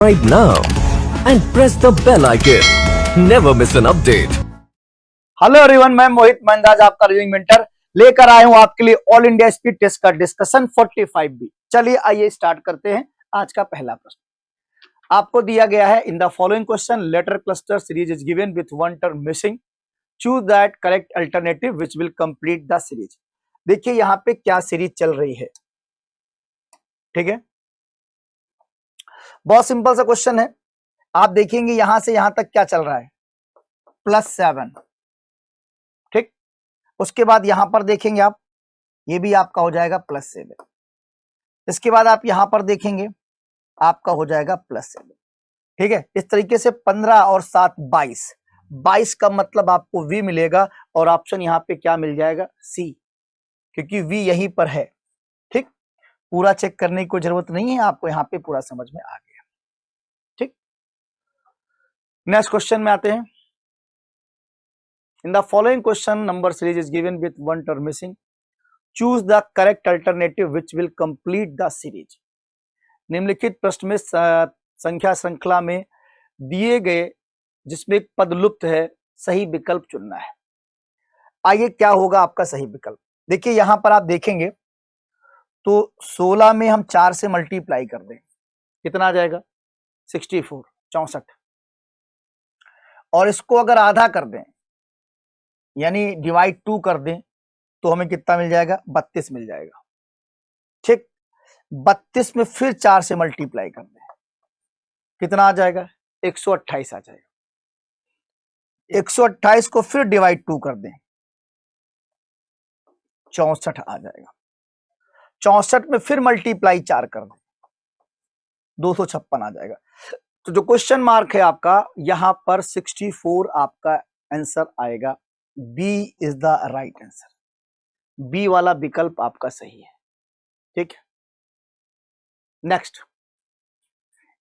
Subscribe now and press the bell icon. Never miss an update. Hello everyone, मैं मोहित मंदाज आपका reading mentor लेकर आया हूं आपके लिए ऑल इंडिया स्पीड टेस्ट का डिस्कशन 45B। चलिए आइए स्टार्ट करते हैं। आज का पहला प्रश्न आपको दिया गया है। In the following question letter cluster series is given with one term missing, choose that correct alternative which will complete the series. देखिए यहां पे क्या सीरीज चल रही है, ठीक है, बहुत सिंपल सा क्वेश्चन है। आप देखेंगे यहां से यहां तक क्या चल रहा है, +7, ठीक। उसके बाद यहां पर देखेंगे आप, ये भी आपका हो जाएगा +7। इसके बाद आप यहां पर देखेंगे आपका हो जाएगा +7, ठीक है। इस तरीके से 15 और 7 22, 22 का मतलब आपको V मिलेगा और ऑप्शन यहां पे क्या मिल जाएगा, C, क्योंकि V यहीं पर है, ठीक। पूरा चेक करने की कोई जरूरत नहीं है, आपको यहां पे पूरा समझ में आ गया, ठीक। नेक्स्ट क्वेश्चन में आते हैं। इन the following question number series is given with one term missing, choose the correct alternative which will complete the series. निम्नलिखित प्रश्न में संख्या श्रृंखला में दिए गए जिसमें एक पद लुप्त है, सही विकल्प चुनना है। आइए क्या होगा आपका सही विकल्प। देखिए यहां पर आप देखेंगे तो 16 में हम 4 से मल्टीप्लाई कर दें, कितना आ जाएगा, 64, 64। और इसको अगर आधा कर दें यानी डिवाइड 2 कर दें तो हमें कितना मिल जाएगा, 32 मिल जाएगा, ठीक। 32 में फिर 4 से मल्टीप्लाई कर दें, कितना आ जाएगा, 128 आ जाएगा। 128 को फिर डिवाइड 2 कर दें, 64 आ जाएगा। 64 में फिर मल्टीप्लाई 4 कर दें, 256 आ जाएगा। तो जो क्वेश्चन मार्क है आपका यहां पर 64 आपका आंसर आएगा। B is the right answer, B वाला विकल्प आपका सही है, ठीक। Next,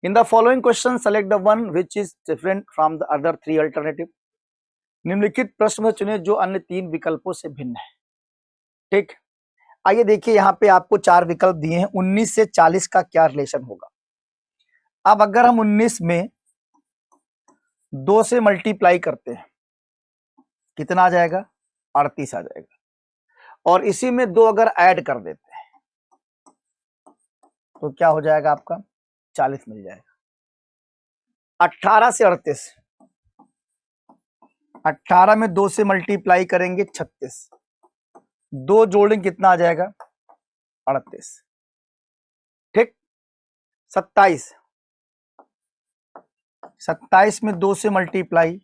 in the following question select the one which is different from the other 3 alternative. निम्नलिखित प्रश्न में चुने जो अन्य 3 विकल्पों से भिन्न है, ठीक। आइए देखिए यहां पे आपको 4 विकल्प दिए हैं। 19 से 40 का क्या रिलेशन होगा। अब अगर हम 19 में 2 से मल्टीप्लाई करते हैं, कितना आ जाएगा, 38 आ जाएगा। और इसी में 2 अगर ऐड कर देते हैं तो क्या हो जाएगा आपका, 40 मिल जाएगा। 18 से 38, 18 में 2 से मल्टीप्लाई करेंगे 36, 2 जोड़ेंगे कितना आ जाएगा, 38, ठीक। 27, 27 में 2 से मल्टीप्लाई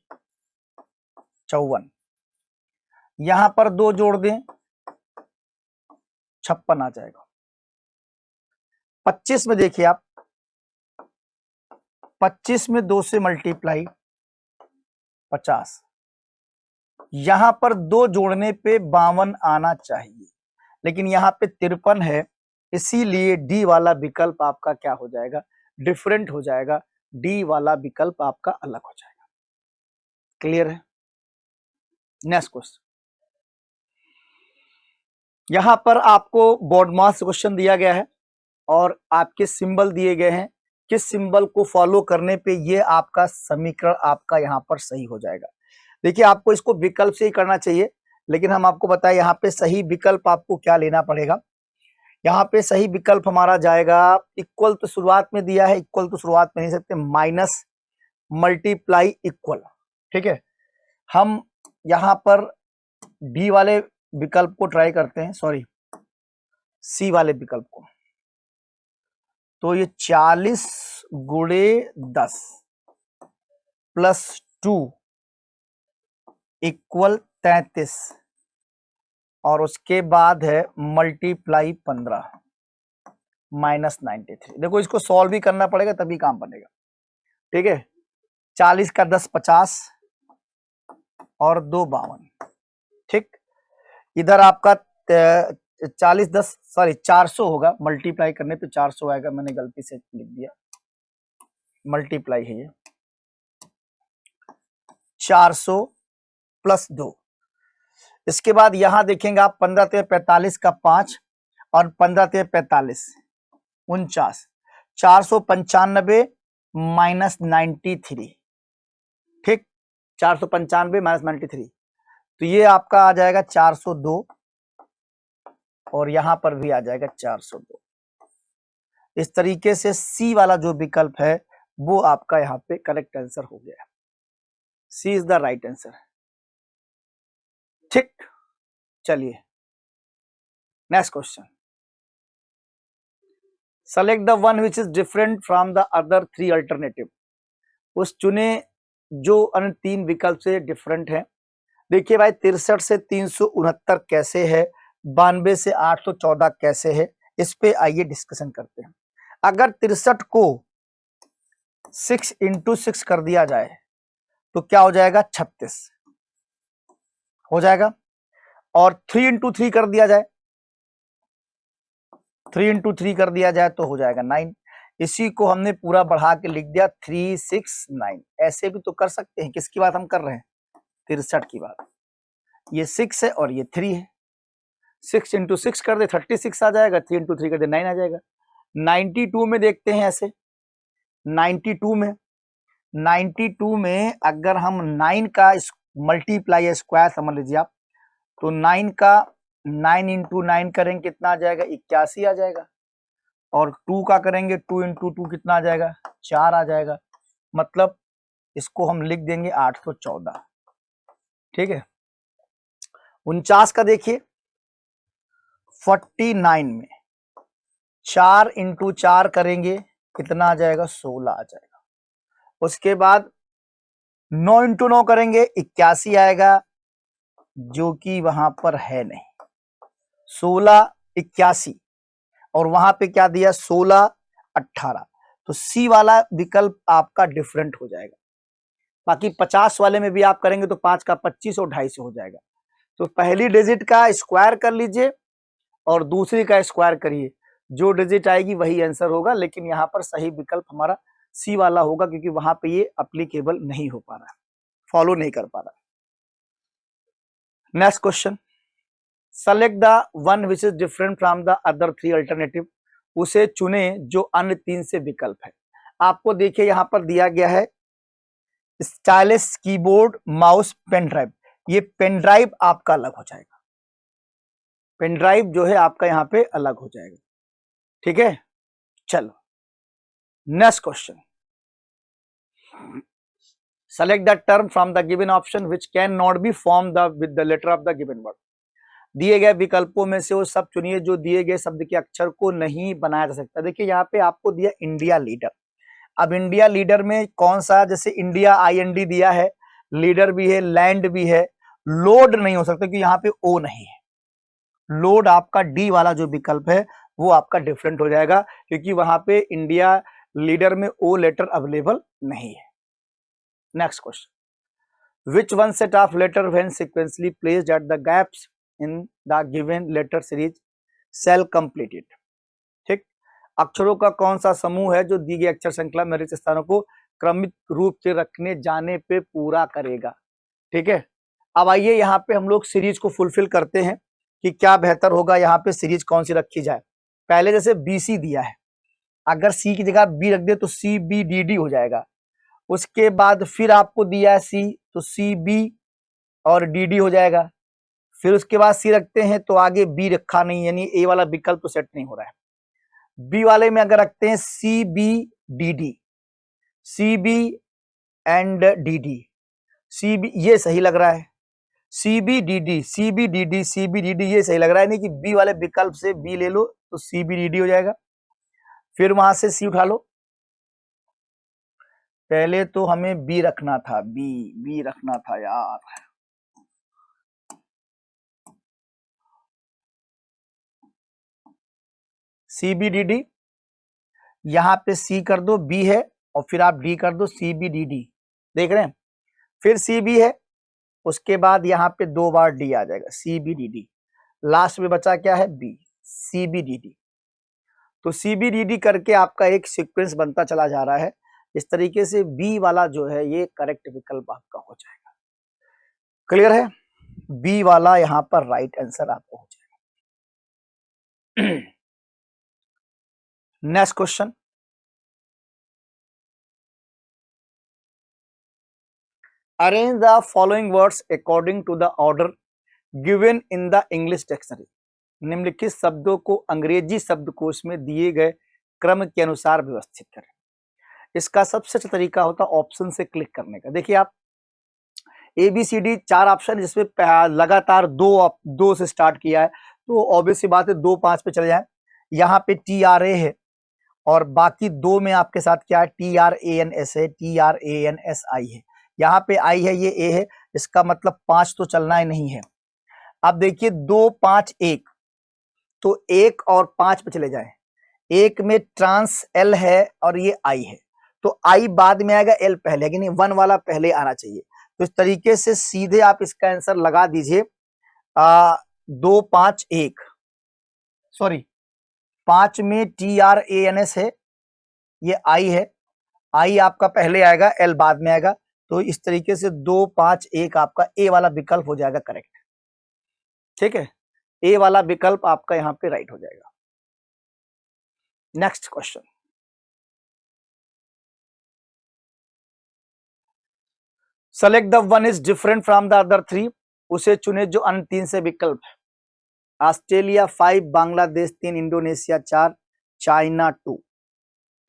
54, यहां पर 2 जोड़ दें 56 आ जाएगा। 25 में देखिए आप, 25 में 2 से मल्टीप्लाई 50, यहां पर 2 जोड़ने पे 52 आना चाहिए, लेकिन यहां पे 53 है, इसीलिए डी वाला विकल्प आपका क्या हो जाएगा, डिफरेंट हो जाएगा। डी वाला विकल्प आपका अलग हो जाएगा। क्लियर है। नेक्स्ट क्वेश्चन, यहां पर आपको बोर्ड मास क्वेश्चन दिया गया है और आपके सिंबल दिए गए हैं। किस सिंबल को फॉलो करने पे ये आपका समीकरण आपका यहां पर सही हो जाएगा। देखिए आपको इसको विकल्प से ही करना चाहिए, लेकिन हम आपको बताएं यहाँ पे सही विकल्प आपको क्या लेना पड़ेगा। यहाँ पे सही विकल्प हमारा जाएगा, इक्वल तो शुरुआत में दिया है, इक्वल तो शुरुआत में नहीं सकते, माइनस मल्टीप्लाई इक्वल, ठीक है। हम यहाँ पर डी वाले विकल्प को ट्राई करते हैं, सॉरी सी वाले विकल्प को। तो ये 40 गुणे 10 +2 इक्वल 33 और उसके बाद है मल्टीप्लाई 15 -93। देखो इसको सॉल्व भी करना पड़ेगा तभी काम बनेगा, ठीक है। 40 का 10 50 और 2 52, ठीक। इधर आपका 40 10 सॉरी 400 होगा, मल्टीप्लाई करने पे 400 आएगा, मैंने गलती से लिख दिया, मल्टीप्लाई है ये 400 + 2। इसके बाद यहां देखेंगे आप 15 × 45 का 5 और 15 × 45 49, 495 -93, ठीक, 495 -93, तो ये आपका आ जाएगा 402 और यहां पर भी आ जाएगा 402। इस तरीके से सी वाला जो विकल्प है वो आपका यहाँ पे करेक्ट आंसर हो गया। सी इज द राइट आंसर। ठीक, चलिए next question. Select the one which is different from the other 3 alternative. उस चुने जो अन्य 3 विकल्प से डिफरेंट है। देखिए भाई 63 से 369 कैसे है, 92 से 814 कैसे है, इस पे आइए डिस्कशन करते हैं। अगर 63 को 6 इंटू 6 कर दिया जाए तो क्या हो जाएगा, 36 हो जाएगा। और 3 इंटू 3 कर दिया जाए, 3 इंटू 3 कर दिया जाए तो हो जाएगा 9। इसी को हमने पूरा बढ़ा के लिख दिया 369। ऐसे भी तो कर सकते हैं, किसकी बात हम कर रहे हैं, 63 की बात। ये 6 है और ये 3 है, 6 इंटू 6 कर दे 36 आ जाएगा, 3 इंटू 3 कर दे 9 आ जाएगा। 92 में देखते हैं ऐसे, 92 में अगर हम 9 का मल्टीप्लाई स्क्वायर समझ लीजिए आप, तो 9 का 9 इंटू 9 करेंगे कितना आ जाएगा, 81 आ जाएगा। और 2 का करेंगे 2 इंटू 2 कितना आ जाएगा, 4 आ जाएगा। मतलब इसको हम लिख देंगे 814। ठीक है। 49 का देखिए, 49 में 4 इंटू 4 करेंगे कितना आ जाएगा, 16 आ जाएगा। उसके बाद 9 इंटू 9 करेंगे 81 आएगा, जो कि वहां पर है नहीं। 16 81 और वहां पे क्या दिया, 16 18, तो सी वाला विकल्प आपका डिफरेंट हो जाएगा। बाकी 50 वाले में भी आप करेंगे तो 5 का 25 और 250 हो जाएगा। तो पहली डिजिट का स्क्वायर कर लीजिए और दूसरी का स्क्वायर करिए, जो डिजिट आएगी वही आंसर होगा। लेकिन यहाँ पर सही विकल्प हमारा सी वाला होगा, क्योंकि वहां पे ये अप्लीकेबल नहीं हो पा रहा है, फॉलो नहीं कर पा रहा। Next question, select the one which is different from the other 3 alternative. उसे चुने जो अन्य 3 से विकल्प है। आपको देखिए यहां पर दिया गया है stylus, keyboard, mouse, pen drive. ये पेन ड्राइव आपका अलग हो जाएगा, पेन ड्राइव जो है आपका यहाँ पे अलग हो जाएगा। ठीक है, चलो next question. Select the term from the given option which can not be form the with the letter of the given word. दिए गए विकल्पों में से वो सब चुनिए जो दिए गए शब्द के अक्षर को नहीं बनाया जा सकता। देखिए यहाँ पे आपको दिया इंडिया लीडर। अब इंडिया लीडर में कौन सा, जैसे इंडिया IND दिया है, लीडर भी है, लैंड भी है, लोड नहीं हो सकता क्योंकि यहाँ पे ओ नहीं है। लोड आपका डी वाला जो विकल्प है वो आपका डिफरेंट हो जाएगा, क्योंकि वहां पे इंडिया लीडर में ओ लेटर अवेलेबल नहीं है। Next question, which one set of letter when sequentially placed at the gaps in the given letter series shall completed. ठीक, अक्षरों का कौन सा समूह है जो दी गई अक्षर श्रृंखला में रिक्त स्थानों को क्रमित रूप से रखने जाने पे पूरा करेगा। ठीक है, अब आइए यहाँ पे हम लोग सीरीज को फुलफिल करते हैं कि क्या बेहतर होगा, यहाँ पे सीरीज कौन सी रखी जाए। पहले जैसे BC दिया है, अगर सी की जगह बी रख दे तो CBDD हो जाएगा। उसके बाद फिर आपको दिया है सी, तो CB और DD हो जाएगा। फिर उसके बाद सी रखते हैं तो आगे बी रखा नहीं, यानी ए वाला विकल्प तो सेट नहीं हो रहा है। बी वाले में अगर रखते हैं CBDD, CB and DD, CB ये सही लग रहा है, CBDD CBDD CBDD ये सही लग रहा है, नहीं कि बी वाले विकल्प से बी ले लो तो CBDD हो जाएगा। फिर वहां से सी उठा लो, पहले तो हमें बी रखना था, बी रखना था यार। CBDD, यहां पे सी कर दो, बी है, और फिर आप डी कर दो, CBDD। देख रहे हैं, फिर CB है, उसके बाद यहाँ पे 2 बार डी आ जाएगा, CBDD। लास्ट में बचा क्या है, बी, CBDD। तो CBDD करके आपका एक सीक्वेंस बनता चला जा रहा है। इस तरीके से बी वाला जो है ये करेक्ट विकल्प आपका हो जाएगा। क्लियर है, बी वाला यहाँ पर राइट आंसर आपको हो जाएगा। Next question, arrange the following words according to the order given in the English dictionary. निम्नलिखित शब्दों को अंग्रेजी शब्दकोश में दिए गए क्रम के अनुसार व्यवस्थित करें। इसका सबसे अच्छा तरीका होता है ऑप्शन से क्लिक करने का। देखिए आप ABCD 4 ऑप्शन, जिसमें लगातार दो से स्टार्ट किया है, तो ऑब्वियस सी बात है 2 5 पे चले जाए। यहाँ पे TRA है और बाकी दो में आपके साथ क्या है, TRANS है, TRANSI है। यहाँ पे I है, ये A है, इसका मतलब 5 तो चलना ही नहीं है। अब देखिए 2 5 1, तो 1 और 5 पे चले जाए। 1 में ट्रांस L है और ये I है, तो I बाद में आएगा, L पहले, लेकिन 1 वाला पहले आना चाहिए। तो इस तरीके से सीधे आप इसका आंसर लगा दीजिए 2 5 1, सॉरी 5 में TRANS है, ये I है, I आपका पहले आएगा, L बाद में आएगा। तो इस तरीके से 2 5 1 आपका A वाला विकल्प हो जाएगा करेक्ट। ठीक है, A वाला विकल्प आपका यहाँ पे राइट हो जाएगा। Next question, select the one is different from the other 3। उसे चुने जो अन्य 3 से विकल्प है। Australia 5, Bangladesh 3, Indonesia 4, China 2।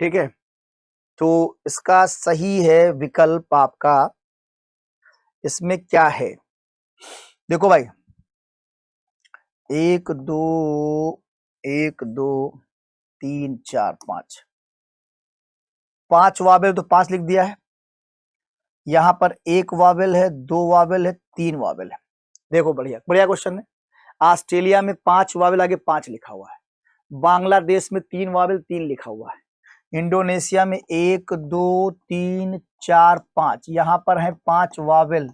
ठीक है, तो इसका सही है विकल्प आपका, इसमें क्या है, देखो भाई 1 2 1 2 3 4 5, 5 वावेल, तो 5 लिख दिया है। यहां पर 1 वावेल है, 2 वावेल है, 3 वावेल है। देखो बढ़िया बढ़िया क्वेश्चन है। ऑस्ट्रेलिया में 5 वावेल आगे 5 लिखा हुआ है, बांग्लादेश में 3 वावेल 3 लिखा हुआ है, इंडोनेशिया में 1 2 3 4 5, यहां पर है 5 वावेल,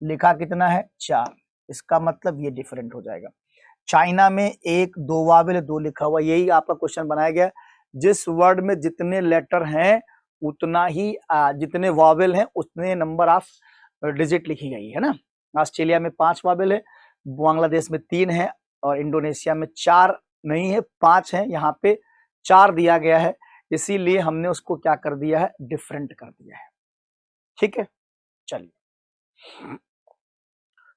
लिखा कितना है 4, इसका मतलब ये डिफरेंट हो जाएगा। चाइना में 1 2 वावेल 2 लिखा हुआ, यही आपका क्वेश्चन बनाया गया। जिस वर्ड में जितने लेटर हैं उतना ही जितने वावेल हैं उतने नंबर ऑफ डिजिट लिखी गई है ना। ऑस्ट्रेलिया में 5 वावेल है, बांग्लादेश में 3 है और इंडोनेशिया में 4 नहीं है, 5 है, यहाँ पे 4 दिया गया है, इसीलिए हमने उसको क्या कर दिया है, डिफरेंट कर दिया है। ठीक है, चलिए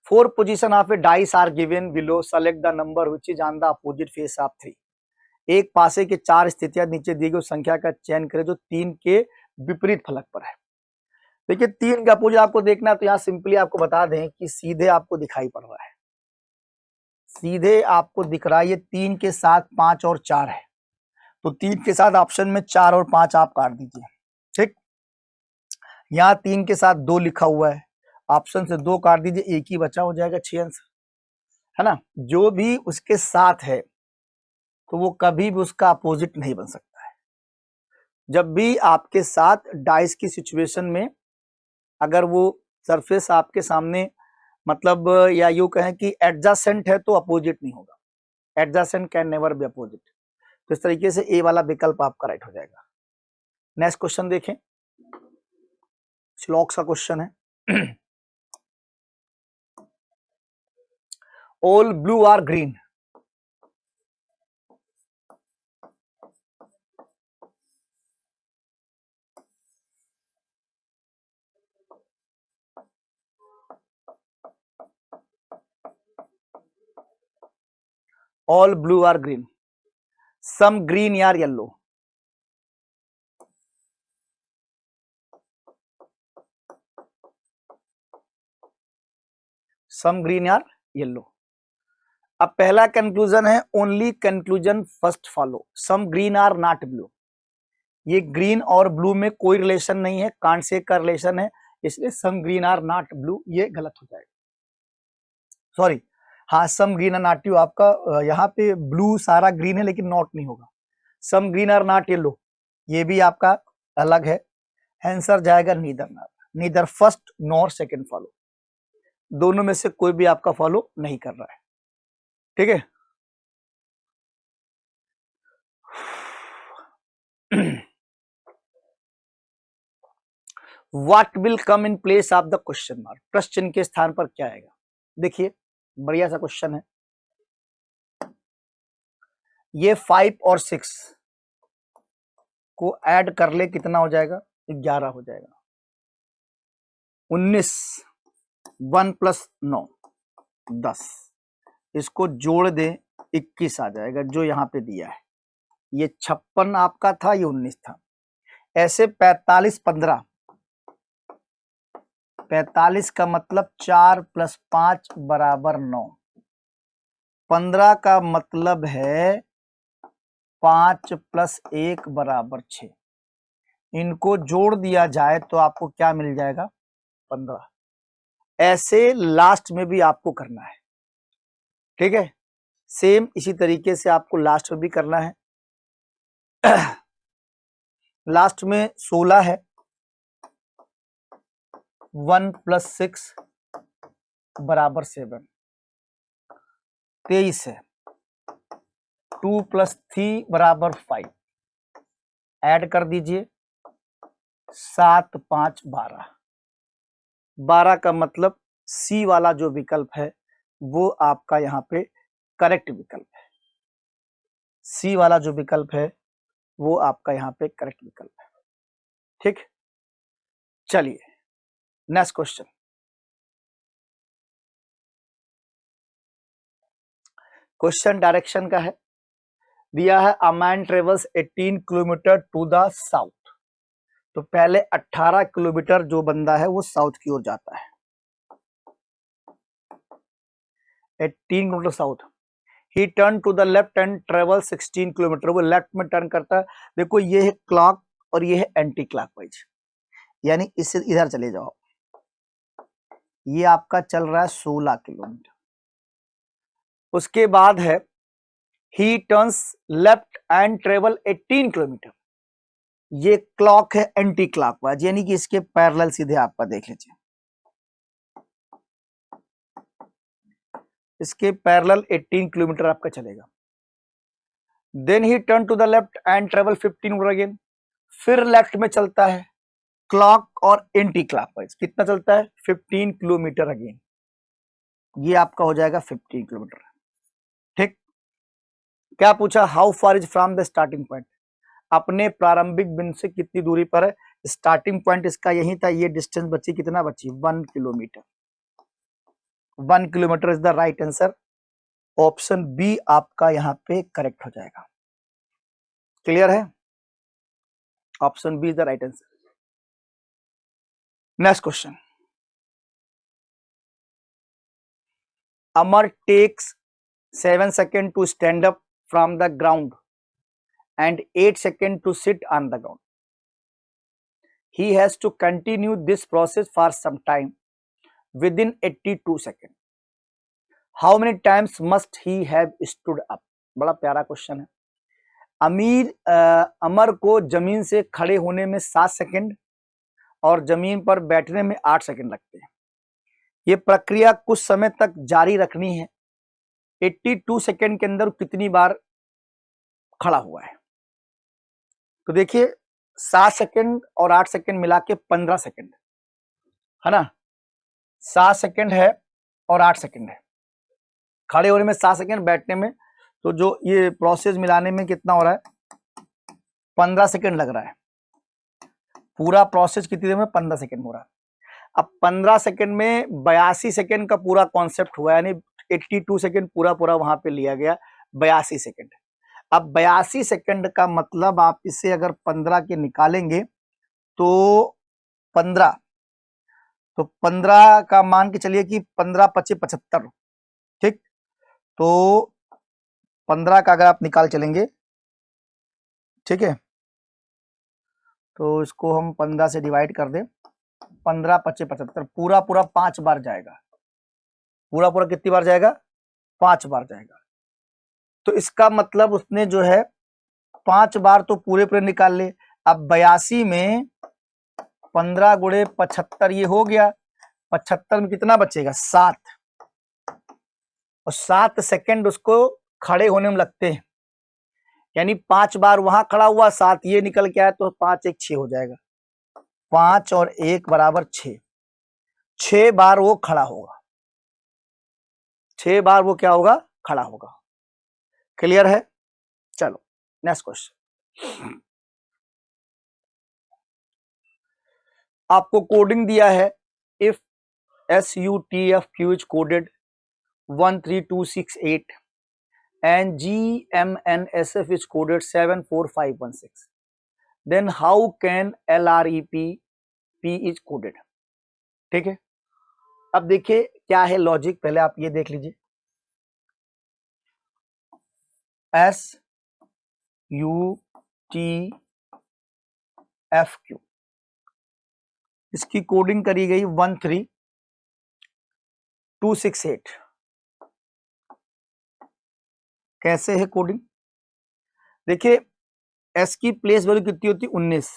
4 position of a dice are given below, select the number which is on the opposite face of 3। एक पासे के 4 स्थितियां नीचे दी गई संख्या का चयन करें जो 3 के विपरीत फलक पर है। देखिए 3 का अपोजिट आपको देखना है, तो यहाँ सिंपली आपको बता दें कि सीधे आपको दिखाई पड़ रहा है, सीधे आपको दिख रहा है ये 3 के साथ 5 और 4 है, तो 3 के साथ ऑप्शन में 4 और 5 आप काट दीजिए। ठीक, यहाँ 3 के साथ 2 लिखा हुआ है, ऑप्शन से 2 काट दीजिए, एक ही बचा, हो जाएगा 6 आंसर, है ना। जो भी उसके साथ है तो वो कभी भी उसका अपोजिट नहीं बन सकता है। जब भी आपके साथ डाइस की सिचुएशन में अगर वो सरफेस आपके सामने मतलब या यूं कहें कि एडजेसेंट है तो अपोजिट नहीं होगा, adjacent can never be opposite. तो इस तरीके से ए वाला विकल्प आपका राइट हो जाएगा। नेक्स्ट क्वेश्चन देखें, श्लोक का क्वेश्चन है। All blue are green, all blue are green, some green are yellow, some green are yellow. अब पहला कंक्लूजन है only conclusion first follow, some green are not blue, ये ग्रीन और ब्लू में कोई रिलेशन नहीं है, कांट से का रिलेशन है, इसलिए some green are not blue ये गलत हो जाएगा, सॉरी। हाँ some green are not you, आपका यहाँ पे ब्लू सारा ग्रीन है लेकिन नॉट नहीं होगा, some green are not yellow ये भी आपका अलग है। आंसर जाएगा neither, neither first nor second follow, दोनों में से कोई भी आपका फॉलो नहीं कर रहा है। ठीक है, what will come in place of the question mark, प्रश्न चिन्ह के स्थान पर क्या आएगा। देखिए बढ़िया सा क्वेश्चन है, ये 5 और 6 को ऐड कर ले कितना हो जाएगा, 11 हो जाएगा। 19, 1 + 9 10, इसको जोड़ दे 21 आ जाएगा जो यहाँ पे दिया है। ये 56 आपका था, ये 19 था। ऐसे 45 15, 45 का मतलब 4 + 5 = 9, 15 का मतलब है 5 + 1 = 6। इनको जोड़ दिया जाए तो आपको क्या मिल जाएगा? 15। ऐसे लास्ट में भी आपको करना है, ठीक है। सेम इसी तरीके से आपको लास्ट में भी करना है। लास्ट में 16 है, 1 + 6 = 7, 23 है, 2 + 3 = 5, ऐड कर दीजिए, 7 5 12, 12 का मतलब सी वाला जो विकल्प है वो आपका यहाँ पे करेक्ट विकल्प है। सी वाला जो विकल्प है वो आपका यहाँ पे करेक्ट विकल्प है, ठीक। चलिए नेक्स्ट क्वेश्चन। क्वेश्चन डायरेक्शन का है, दिया है a man travels 18 kilometre to the south. तो पहले 18 किलोमीटर जो बंदा है वो साउथ की ओर जाता है, 18 kilometre south. He turn to the left and travel 16 kilometre, वो लेफ्ट में टर्न करता है। देखो ये है क्लॉक और ये है एंटी क्लॉकवाइज, यानी इससे इधर चले जाओ। ये आपका चल रहा है 16 किलोमीटर। उसके बाद है ही turns left and travel 18 kilometre, ये क्लॉक है एंटी क्लॉकवाइज, यानी कि इसके पैरेलल सीधे आपका देख लीजिए, इसके पैरेलल 18 किलोमीटर आपका चलेगा। Then he turn to the left and travel 15 kilometre again, फिर लेफ्ट में चलता है क्लॉक और एंटी क्लॉकवाइज। कितना चलता है? 15 किलोमीटर अगेन, ये आपका हो जाएगा 15 किलोमीटर, ठीक। क्या पूछा? How far is from the starting point, अपने प्रारंभिक बिंदु से कितनी दूरी पर है। स्टार्टिंग पॉइंट इसका यही था, ये डिस्टेंस बची, कितना बची? 1 kilometre. 1 kilometre is the right answer. Option B आपका यहाँ पे करेक्ट हो जाएगा। क्लियर है? Option B is the right answer. Next question. Amar takes 7 seconds to stand up from the ground and 8 seconds to sit on the ground. He has to continue this process for some time within 82 seconds. How many times must he have stood up? बड़ा प्यारा question है। अमर को जमीन से खड़े होने में 7 second और जमीन पर बैठने में 8 सेकंड लगते हैं। ये प्रक्रिया कुछ समय तक जारी रखनी है। 82 सेकंड के अंदर कितनी बार खड़ा हुआ है? तो देखिए 7 सेकंड और 8 सेकंड मिला के 15 सेकंड है ना। 7 सेकंड है और 8 सेकंड है, खड़े होने में 7 सेकंड, बैठने में, तो जो ये प्रोसेस मिलाने में कितना हो रहा है? 15 सेकंड लग रहा है। पूरा प्रोसेस कितनी देर में? 15 सेकंड हो रहा है। अब 15 सेकंड में 82 सेकंड का पूरा कॉन्सेप्ट हुआ, यानी 82 सेकंड पूरा पूरा वहां पे लिया गया, 82 सेकंड। अब 82 सेकंड का मतलब आप इसे अगर 15 के निकालेंगे तो 15, तो 15 का मान के चलिए कि 15 25 75, ठीक। तो 15 का अगर आप निकाल चलेंगे, ठीक है, तो इसको हम 15 से डिवाइड कर दें, 15 25 75, पूरा पूरा 5 बार जाएगा। पूरा पूरा कितनी बार जाएगा? 5 बार जाएगा। तो इसका मतलब उसने जो है 5 बार तो पूरे पूरे निकाल ले। अब 82 में 15 गुणे 75, ये हो गया। 75 में कितना बचेगा? 7, और 7 सेकंड उसको खड़े होने में लगते हैं, यानी 5 बार वहां खड़ा हुआ, 7 ये निकल के आया, तो 5 1 6 हो जाएगा। 5 और 1 = 6, 6 बार वो खड़ा होगा, 6 बार वो क्या होगा? खड़ा होगा। क्लियर है? चलो नेक्स्ट क्वेश्चन। आपको कोडिंग दिया है if SUTFQ is coded 13268 and GMNSF is coded 74516, then how can LREP P is coded? ठीक है, अब देखिए क्या है लॉजिक, पहले आप ये देख लीजिए। SUTFQ इसकी कोडिंग करी गई 13268। कैसे है कोडिंग? देखिए एस की प्लेस वैल्यू कितनी होती है 19,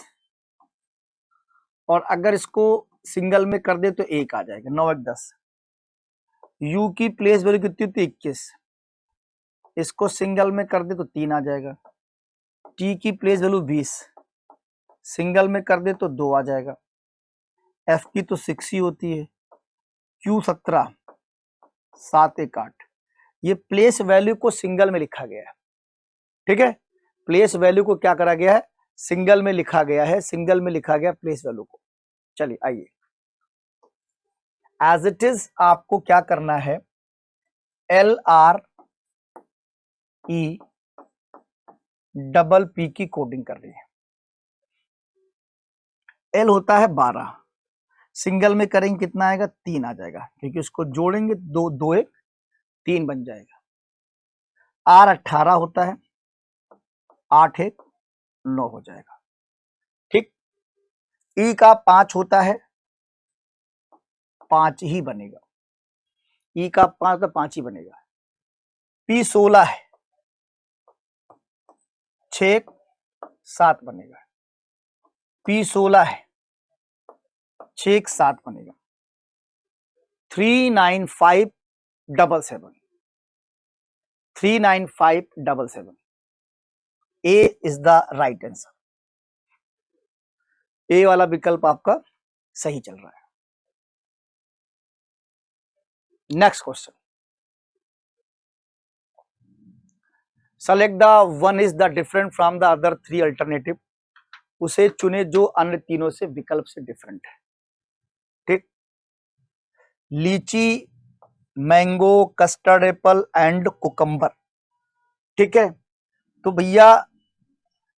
और अगर इसको सिंगल में कर दे तो 1 आ जाएगा, 9 1 10। यू की प्लेस वैल्यू कितनी होती है 21, इसको सिंगल में कर दे तो 3 आ जाएगा। टी की प्लेस वैल्यू 20, सिंगल में कर दे तो 2 आ जाएगा। एफ की तो 6 ही होती है। क्यू 17, 7 1 8। ये प्लेस वैल्यू को सिंगल में लिखा गया है, ठीक है। प्लेस वैल्यू को क्या करा गया है, सिंगल में लिखा गया है, सिंगल में लिखा गया प्लेस वैल्यू को। चलिए आइए, एज इट इज आपको क्या करना है, LRE डबल पी की कोडिंग कर रही है। एल होता है 12, सिंगल में करेंगे कितना आएगा, 3 आ जाएगा, क्योंकि उसको जोड़ेंगे 2 2 1 3 बन जाएगा। आर 18 होता है, 8 1 9 हो जाएगा, ठीक। ई का 5 होता है, 5 ही बनेगा। ई का 5 का 5 ही बनेगा। पी 16 है, 6 7 बनेगा। पी 16 है, 6 7 बनेगा। 39577 39577 ए इज द राइट आंसर। ए वाला विकल्प आपका सही चल रहा है। Next question, select the one is the different from the other 3 alternative. उसे चुने जो अन्य तीनों से विकल्प से डिफरेंट है, ठीक। लीची, mango, custard Apple and cucumber, ठीक है। तो भैया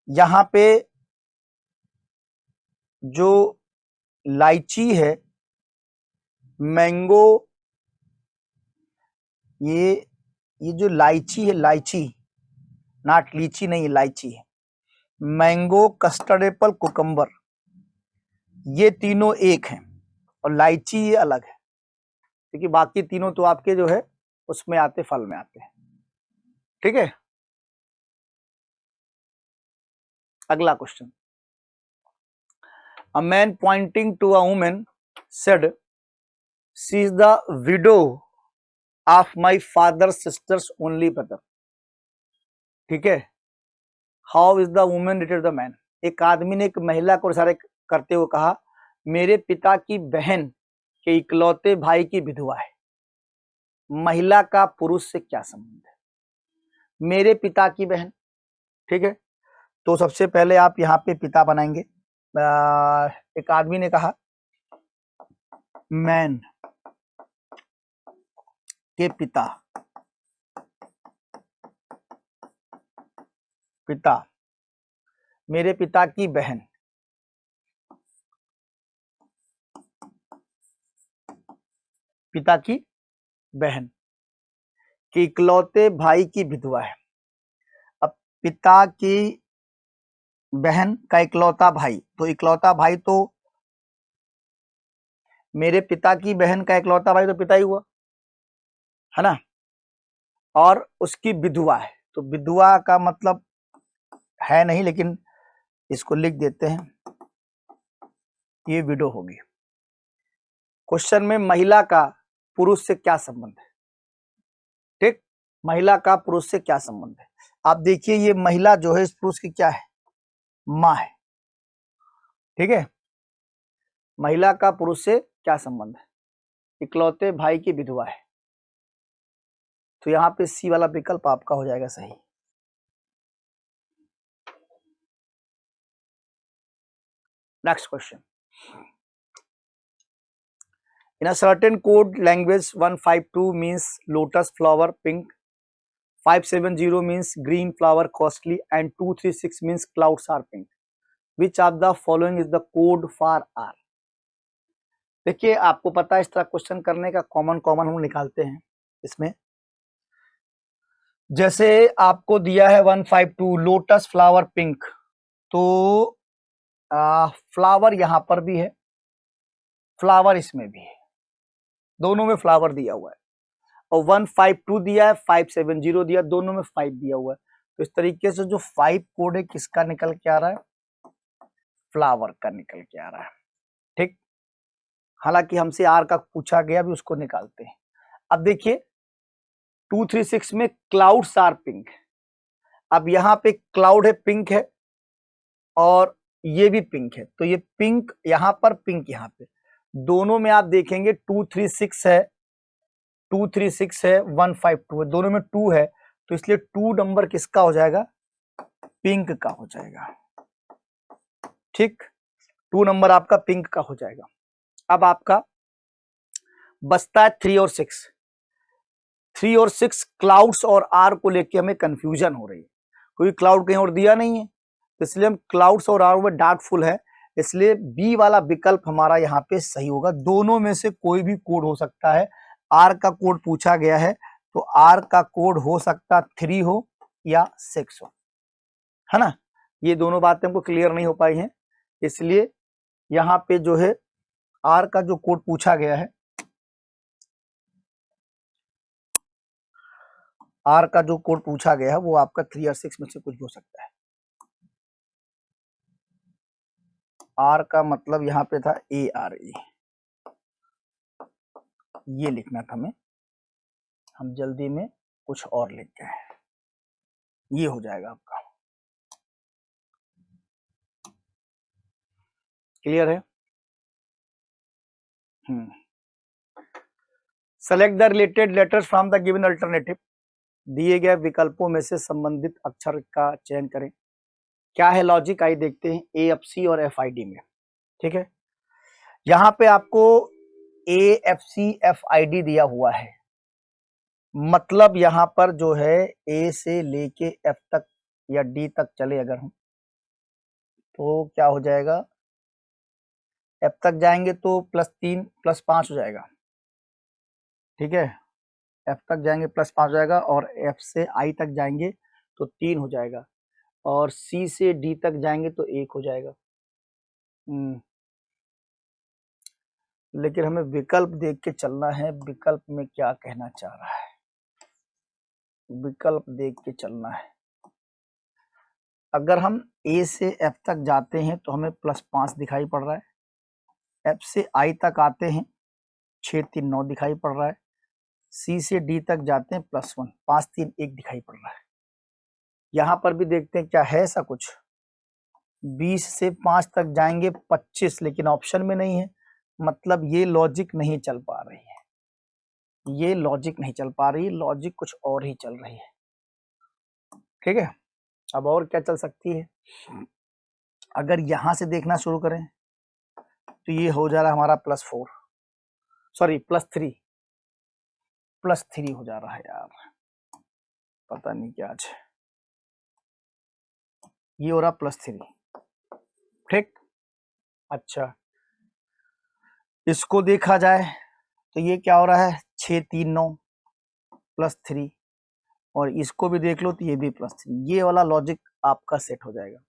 यहां पे जो लाइची है, मैंगो, ये जो लाइची है, लाइची नॉट लीची नहीं है, लाइची है। मैंगो, कस्टर्ड एप्पल, कुकम्बर, ये तीनों एक हैं और लाइची ये अलग है, क्योंकि बाकी तीनों तो आपके जो है उसमें आते, फल में आते हैं, ठीक है। अगला question, a man pointing to a woman said she is the widow of my father sister's only brother, ठीक है। How is the woman related the man. एक आदमी ने एक महिला को इशारे करते हुए कहा, मेरे पिता की बहन के इकलौते भाई की विधवा है। महिला का पुरुष से क्या संबंध है? मेरे पिता की बहन, ठीक है। तो सबसे पहले आप यहाँ पे पिता बनाएंगे। एक आदमी ने कहा मैन के पिता, पिता, मेरे पिता की बहन, पिता की बहन कि इकलौते भाई की विधवा है। अब पिता की बहन का इकलौता भाई, तो इकलौता भाई तो मेरे पिता की बहन का इकलौता भाई तो पिता ही हुआ, है ना। और उसकी विधवा है, तो विधवा का मतलब है नहीं, लेकिन इसको लिख देते हैं, ये विडो होगी। क्वेश्चन में महिला का पुरुष से क्या संबंध है, ठीक। महिला का पुरुष से क्या संबंध है? आप देखिए ये महिला जो है इस पुरुष की क्या है, माँ है, ठीक है। महिला का पुरुष से क्या संबंध है, इकलौते भाई की विधवा है, तो यहाँ पे सी वाला विकल्प आपका हो जाएगा सही। Next question, In a certain code language, 152 means lotus flower pink, 570 means green flower costly, and 236 means clouds are pink. Which of the following is the code for R? देखिए आपको पता है इस तरह क्वेश्चन करने का कॉमन हम निकालते हैं इसमें। जैसे आपको दिया है 152 लोटस फ्लावर पिंक, तो फ्लावर यहां पर भी है, फ्लावर इसमें भी है, दोनों में फ्लावर दिया हुआ है। और 152 दिया है, 570 दिया, दोनों में 5 दिया हुआ है। तो इस तरीके से जो 5 कोड है किसका निकल के आ रहा है? फ्लावर का निकल के आ रहा है। ठीक, हालांकि हमसे आर का पूछा गया, भी उसको निकालते हैं। अब देखिए 236 में क्लाउड्स आर पिंक। अब यहाँ पे क्लाउड है, पिंक है, और ये भी पिंक है, तो ये पिंक यहां पर, पिंक यहां पे, दोनों में आप देखेंगे 236 है, 236 है, 152 है, दोनों में 2 है, तो इसलिए 2 नंबर किसका हो जाएगा? पिंक का हो जाएगा। ठीक, 2 नंबर आपका पिंक का हो जाएगा। अब आपका बचता है 3 और 6। 3 और 6 क्लाउड्स और आर को लेके हमें कंफ्यूजन हो रही है, कोई क्लाउड कहीं और दिया नहीं है, तो इसलिए हम क्लाउड्स और आर में डाउटफुल है, इसलिए बी वाला विकल्प हमारा यहाँ पे सही होगा। दोनों में से कोई भी कोड हो सकता है। आर का कोड पूछा गया है, तो आर का कोड हो सकता 3 हो या 6 हो, है ना। ये दोनों बातें हमको क्लियर नहीं हो पाई हैं, इसलिए यहाँ पे जो है आर का जो कोड पूछा गया है, आर का जो कोड पूछा गया है वो आपका 3 और 6 में से कुछ भी हो सकता है। आर का मतलब यहाँ पे था ARE, ये लिखना था हमें, हम जल्दी में कुछ और लिख गए, ये हो जाएगा आपका। क्लियर है? Select the related letters from the given alternative. दिए गए विकल्पों में से संबंधित अक्षर का चयन करें। क्या है लॉजिक, आइए देखते हैं AFC और FID में। ठीक है, यहां पे आपको AFC FID दिया हुआ है, मतलब यहां पर जो है A से लेके F तक या D तक चले अगर हम, तो क्या हो जाएगा? F तक जाएंगे तो +3 +5 हो जाएगा। ठीक है, F तक जाएंगे +5 हो जाएगा, और F से I तक जाएंगे तो 3 हो जाएगा, और C से D तक जाएंगे तो 1 हो जाएगा। लेकिन हमें विकल्प देख के चलना है, विकल्प में क्या कहना चाह रहा है, विकल्प देख के चलना है। अगर हम A से F तक जाते हैं तो हमें +5 दिखाई पड़ रहा है, F से I तक आते हैं 6 3 9 दिखाई पड़ रहा है, C से D तक जाते हैं +1 5 3 1 दिखाई पड़ रहा है। यहां पर भी देखते हैं क्या है ऐसा कुछ, 20 से 5 तक जाएंगे 25, लेकिन ऑप्शन में नहीं है, मतलब ये लॉजिक नहीं चल पा रही है, ये लॉजिक नहीं चल पा रही, लॉजिक कुछ और ही चल रही है। ठीक है, अब और क्या चल सकती है? अगर यहां से देखना शुरू करें तो ये हो जा रहा है हमारा +4, सॉरी +3 हो जा रहा है यार, पता नहीं क्या आज, ये हो रहा +3। ठीक, अच्छा इसको देखा जाए तो ये क्या हो रहा है 6 3 9 +3, और इसको भी देख लो तो ये भी +3, ये वाला लॉजिक आपका सेट हो जाएगा।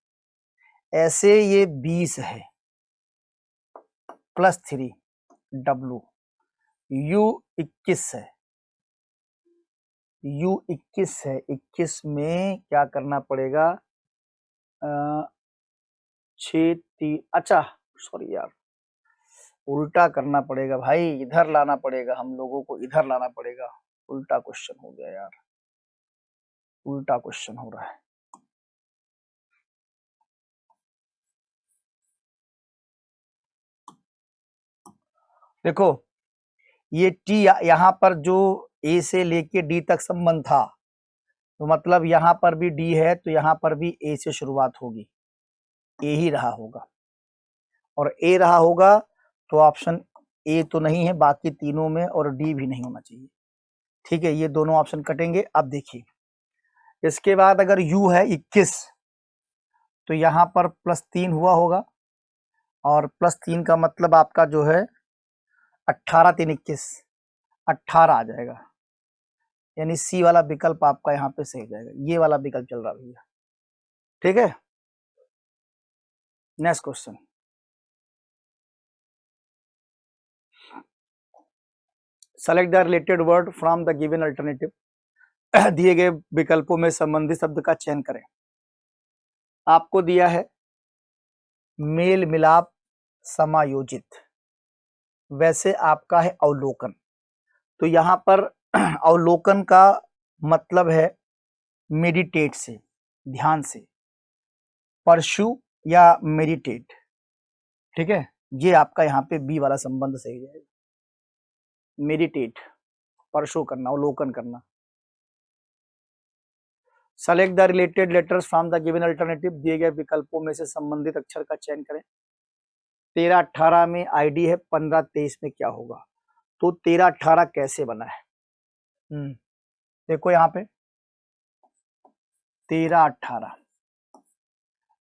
ऐसे ये 20 है +3 W, U 21 है, U 21 है, 21 में क्या करना पड़ेगा? 6 3, अच्छा सॉरी यार, उल्टा करना पड़ेगा भाई, इधर लाना पड़ेगा, हम लोगों को इधर लाना पड़ेगा, उल्टा क्वेश्चन हो गया यार, उल्टा क्वेश्चन हो रहा है। देखो ये T यहां पर जो A से लेके D तक संबंध था, तो मतलब यहां पर भी D है, तो यहां पर भी A से शुरुआत होगी, A ही रहा होगा, और A रहा होगा तो ऑप्शन ए तो नहीं है बाकी तीनों में, और डी भी नहीं होना चाहिए। ठीक है, ये दोनों ऑप्शन कटेंगे। अब देखिए, इसके बाद अगर यू है 21, तो यहाँ पर +3 हुआ होगा, और +3 का मतलब आपका जो है 18 3 21, 18 आ जाएगा, यानी सी वाला विकल्प आपका यहाँ पे सही जाएगा। ये वाला विकल्प चल रहा भैया। ठीक है, next question. Select the related word from the given alternative. दिए गए विकल्पों में संबंधित शब्द का चयन करें। आपको दिया है मेल मिलाप समायोजित, वैसे आपका है अवलोकन। तो यहाँ पर अवलोकन का मतलब है मेडिटेट से, ध्यान से, परशु या मेडिटेट। ठीक है, ये आपका यहाँ पे बी वाला संबंध सही जाएगा। मेडिटेट, परशु करना, अवलोकन करना। Select the related letters from the given alternative. दिए गए विकल्पों में से संबंधित अक्षर का चयन करें। 13 18 में आईडी है, 15 23 में क्या होगा? तो 13 18 कैसे बना है? देखो यहाँ पे 13 18,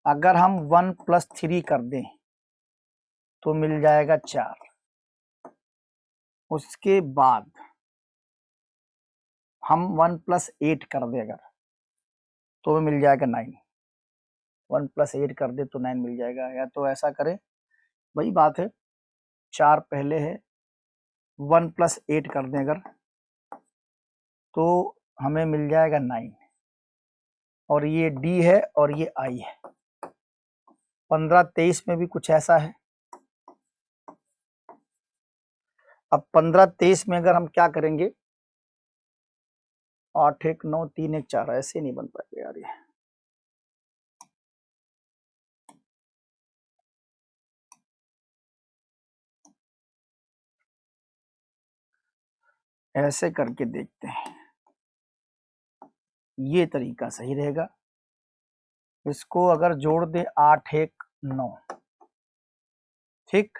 अगर हम 1 + 3 कर दें तो मिल जाएगा 4। उसके बाद हम 1 + 8 कर दें अगर, तो मिल जाएगा 9। 1 + 8 कर दे तो 9 मिल जाएगा। या तो ऐसा करें, वही बात है, 4 पहले है, 1 + 8 कर दें अगर, तो हमें मिल जाएगा 9। और ये डी है और ये आई है। 15 23 में भी कुछ ऐसा है। अब 15 23 में अगर हम क्या करेंगे, 8 1 9 3 1 4, ऐसे नहीं बन पाएगा यार ये। ऐसे करके देखते हैं, ये तरीका सही रहेगा। इसको अगर जोड़ दे 8 1 9, ठीक,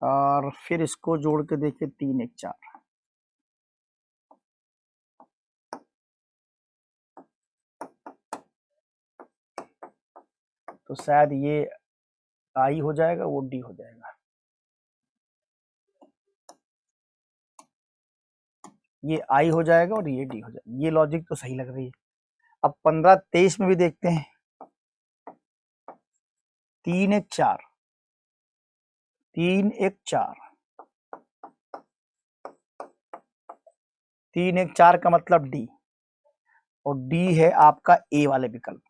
और फिर इसको जोड़ के देखे 3 1 4। तो शायद ये आई हो जाएगा, वो डी हो जाएगा। ये आई हो जाएगा और ये डी हो जाएगा। ये लॉजिक तो सही लग रही है। अब 15 23 में भी देखते हैं, 3 1 4, 3 1 4, 3 1 4 का मतलब डी, और डी है आपका ए वाले विकल्प।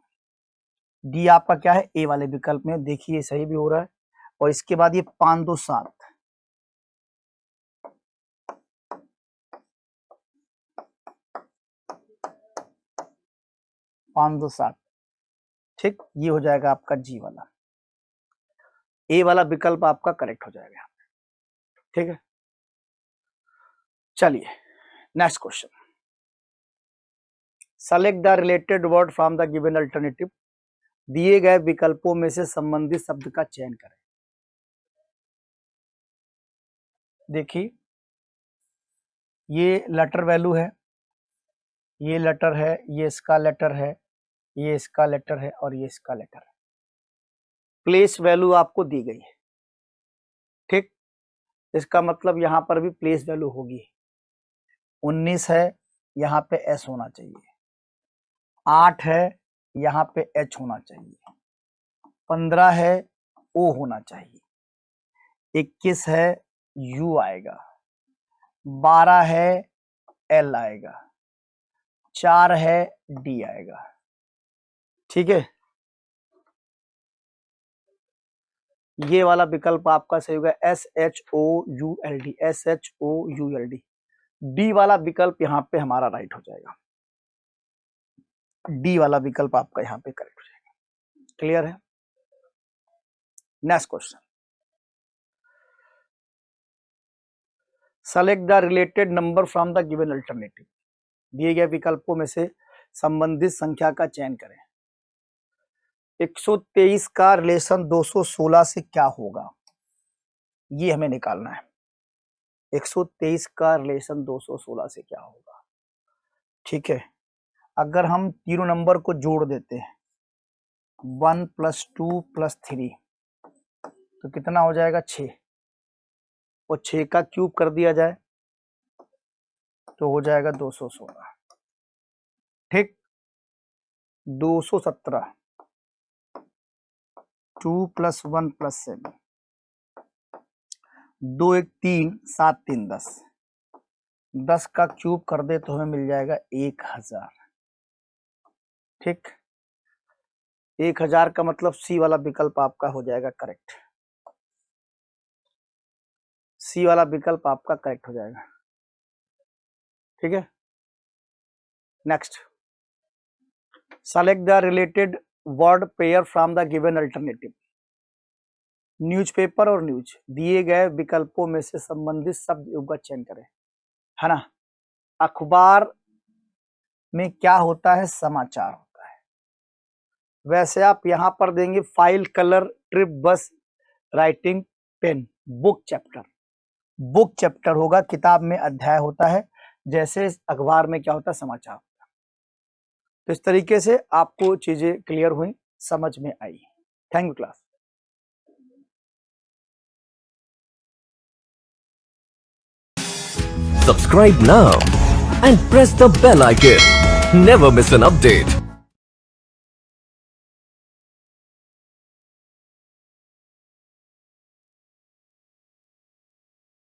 डी आपका क्या है? ए वाले विकल्प में। देखिए सही भी हो रहा है। और इसके बाद ये 5 2 7, 5 2 7, ठीक, ये हो जाएगा आपका जी वाला। ए वाला विकल्प आपका करेक्ट हो जाएगा। ठीक है, चलिए next question. Select the related word from the given alternative. दिए गए विकल्पों में से संबंधित शब्द का चयन करें। देखिए, ये लेटर वैल्यू है, ये लेटर है, ये इसका लेटर है, ये इसका लेटर है, और ये इसका लेटर है। प्लेस वैल्यू आपको दी गई है, ठीक, इसका मतलब यहां पर भी प्लेस वैल्यू होगी। 19 है, यहाँ पे एस होना चाहिए। 8 है, यहाँ पे एच होना चाहिए। 15 है, ओ होना चाहिए। 21 है, यू आएगा। 12 है, एल आएगा। 4 है, डी आएगा। ठीक है, ये वाला विकल्प आपका सही होगा, SHOULD, SHOULD। डी वाला विकल्प यहाँ पे हमारा राइट हो जाएगा। डी वाला विकल्प आपका यहाँ पे करेक्ट हो जाएगा। क्लियर है? Next question. Select the related number from the given alternative. दिए गए विकल्पों में से संबंधित संख्या का चयन करें। 123 का रिलेशन 216 से क्या होगा? ये हमें निकालना है। 123 का रिलेशन 216 से क्या होगा। ठीक है, अगर हम तीनों नंबर को जोड़ देते हैं 1 + 2 + 3 तो कितना हो जाएगा 6, और 6 का क्यूब कर दिया जाए तो हो जाएगा 216। ठीक, 217 2 + 1 + 7 2 1 3 7 3 10, 10 का क्यूब कर दे तो हमें मिल जाएगा 1000। ठीक, 1000 का मतलब सी वाला विकल्प आपका हो जाएगा करेक्ट। सी वाला विकल्प आपका करेक्ट हो जाएगा। ठीक है, next, select the related word pair from the given alternative. Newspaper और न्यूज, दिए गए विकल्पों में से संबंधित शब्द युग का चयन करें, है ना। अखबार में क्या होता है, समाचार होता है। वैसे आप यहां पर देंगे file, colour, trip, bus, writing, pen, book chapter. Book chapter होगा, किताब में अध्याय होता है, जैसे अखबार में क्या होता है, समाचार होता है। तो इस तरीके से आपको चीजें क्लियर हुई, समझ में आई। Thank you class. Subscribe now and press the bell icon. Never miss an update.